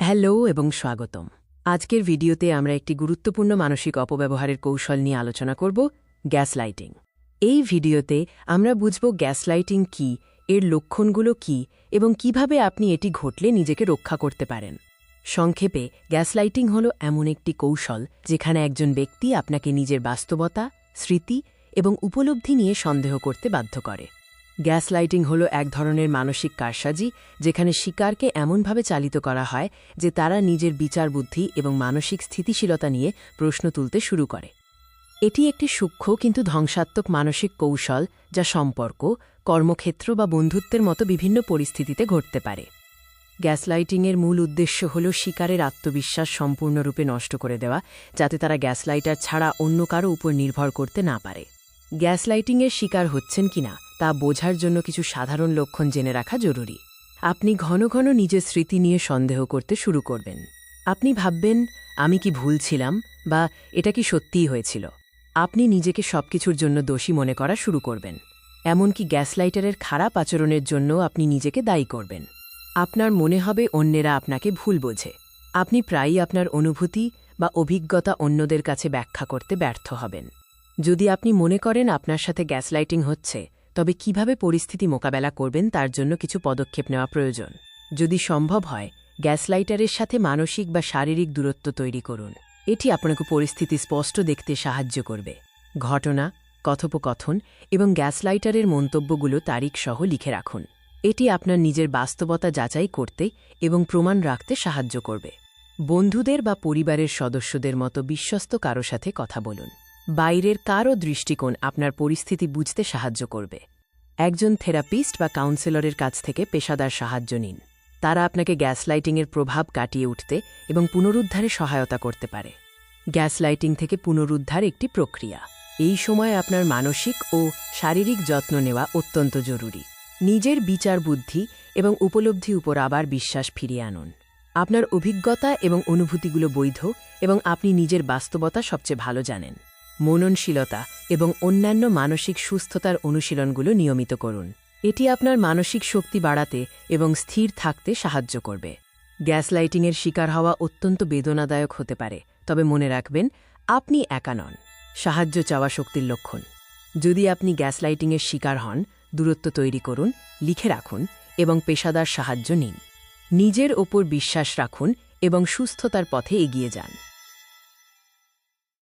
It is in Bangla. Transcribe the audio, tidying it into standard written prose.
হ্যালো এবং স্বাগতম। আজকের ভিডিওতে আমরা একটি গুরুত্বপূর্ণ মানসিক অপব্যবহারের কৌশল নিয়ে আলোচনা করব, গ্যাসলাইটিং। এই ভিডিওতে আমরা বুঝব গ্যাসলাইটিং কী, এর লক্ষণগুলো কী এবং কিভাবে আপনি এটি ঘটলে নিজেকে রক্ষা করতে পারেন। সংক্ষেপে, গ্যাসলাইটিং হল এমন একটি কৌশল যেখানে একজন ব্যক্তি আপনাকে নিজের বাস্তবতা, স্মৃতি এবং উপলব্ধি নিয়ে সন্দেহ করতে বাধ্য করে। গ্যাসলাইটিং হল এক ধরনের মানসিক কারসাজি যেখানে শিকারকে এমনভাবে চালিত করা হয় যে তারা নিজের বিচার বুদ্ধি এবং মানসিক স্থিতিশীলতা নিয়ে প্রশ্ন তুলতে শুরু করে। এটি একটি সূক্ষ্ম কিন্তু ধ্বংসাত্মক মানসিক কৌশল যা সম্পর্ক, কর্মক্ষেত্র বা বন্ধুত্বের মতো বিভিন্ন পরিস্থিতিতে ঘটতে পারে। গ্যাসলাইটিংয়ের মূল উদ্দেশ্য হল শিকারের আত্মবিশ্বাস সম্পূর্ণরূপে নষ্ট করে দেওয়া, যাতে তারা গ্যাসলাইটার ছাড়া অন্য কারো উপর নির্ভর করতে না পারে। গ্যাসলাইটিংয়ের শিকার হচ্ছেন কিনা তা বোঝার জন্য কিছু সাধারণ লক্ষণ জেনে রাখা জরুরি। আপনি ঘন ঘন নিজের স্মৃতি নিয়ে সন্দেহ করতে শুরু করবেন। আপনি ভাববেন, আমি কি ভুল ছিলাম, বা এটা কি সত্যিই হয়েছিল। আপনি নিজেকে সবকিছুর জন্য দোষী মনে করা শুরু করবেন। এমনকি গ্যাসলাইটারের খারাপ আচরণের জন্য আপনি নিজেকে দায়ী করবেন। আপনার মনে হবে অন্যেরা আপনাকে ভুল বোঝে। আপনি প্রায়ই আপনার অনুভূতি বা অভিজ্ঞতা অন্যদের কাছে ব্যাখ্যা করতে ব্যর্থ হবেন। যদি আপনি মনে করেন আপনার সাথে গ্যাসলাইটিং হচ্ছে, তবে কিভাবে পরিস্থিতি মোকাবেলা করবেন তার জন্য কিছু পদক্ষেপ নেওয়া প্রয়োজন। যদি সম্ভব হয়, গ্যাসলাইটারের সাথে মানসিক বা শারীরিক দূরত্ব তৈরি করুন। এটি আপনাকে পরিস্থিতি স্পষ্ট দেখতে সাহায্য করবে। ঘটনা, কথোপকথন এবং গ্যাসলাইটারের মন্তব্যগুলো তারিখ সহ লিখে রাখুন। এটি আপনার নিজের বাস্তবতা যাচাই করতে এবং প্রমাণ রাখতে সাহায্য করবে। বন্ধুদের বা পরিবারের সদস্যদের মতো বিশ্বস্ত কারো সাথে কথা বলুন। বাইরের কারও দৃষ্টিকোণ আপনার পরিস্থিতি বুঝতে সাহায্য করবে। একজন থেরাপিস্ট বা কাউন্সেলরের কাছ থেকে পেশাদার সাহায্য নিন। তারা আপনাকে গ্যাসলাইটিংয়ের প্রভাব কাটিয়ে উঠতে এবং পুনরুদ্ধারে সহায়তা করতে পারে। গ্যাসলাইটিং থেকে পুনরুদ্ধার একটি প্রক্রিয়া। এই সময় আপনার মানসিক ও শারীরিক যত্ন নেওয়া অত্যন্ত জরুরি। নিজের বিচার বুদ্ধি এবং উপলব্ধি উপর আবার বিশ্বাস ফিরিয়ে আনুন। আপনার অভিজ্ঞতা এবং অনুভূতিগুলো বৈধ এবং আপনি নিজের বাস্তবতা সবচেয়ে ভালো জানেন। মননশীলতা এবং অন্যান্য মানসিক সুস্থতার অনুশীলনগুলো নিয়মিত করুন। এটি আপনার মানসিক শক্তি বাড়াতে এবং স্থির থাকতে সাহায্য করবে। গ্যাসলাইটিংয়ের শিকার হওয়া অত্যন্ত বেদনাদায়ক হতে পারে, তবে মনে রাখবেন, আপনি একা নন। সাহায্য চাওয়া শক্তির লক্ষণ। যদি আপনি গ্যাসলাইটিংয়ের শিকার হন, দূরত্ব তৈরি করুন, লিখে রাখুন এবং পেশাদার সাহায্য নিন। নিজের ওপর বিশ্বাস রাখুন এবং সুস্থতার পথে এগিয়ে যান।